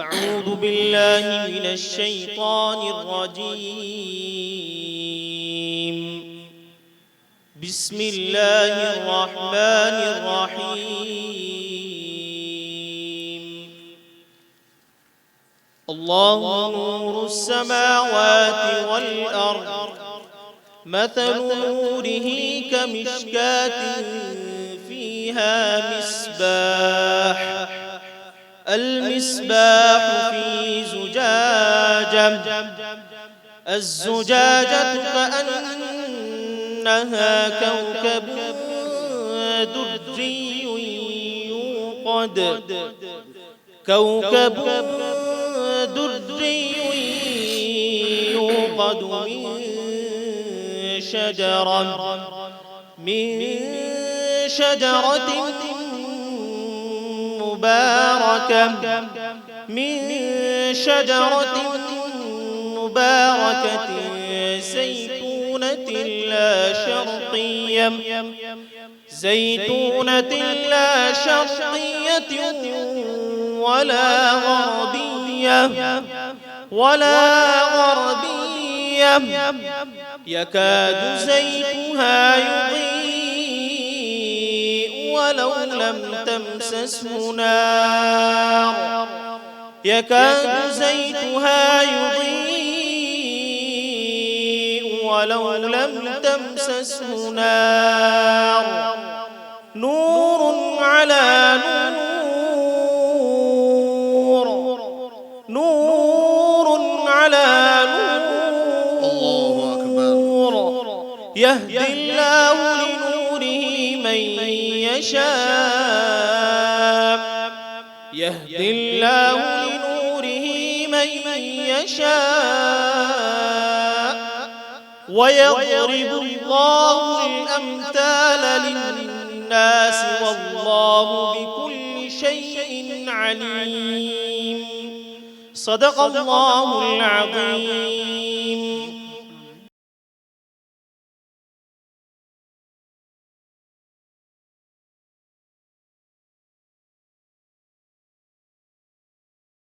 أعوذ بالله من الشيطان الرجيم. بسم الله الرحمن الرحيم. الله نور السماوات والأرض، مثل نوره كمشكاة فيها مصباح، المصباح في زجاجة، الزجاجة كأنها كوكب دري يوقد من شجرة مباركة زيتونة لا شرقية ولا غربية، يكاد زيتها يضيء ولو لم تمسسه نار، نور على نور، الله أكبر. يهدي الله لنوره من يشاء، ويضرب الله الأمثال للناس والله بكل شيء عليم. صدق الله العظيم.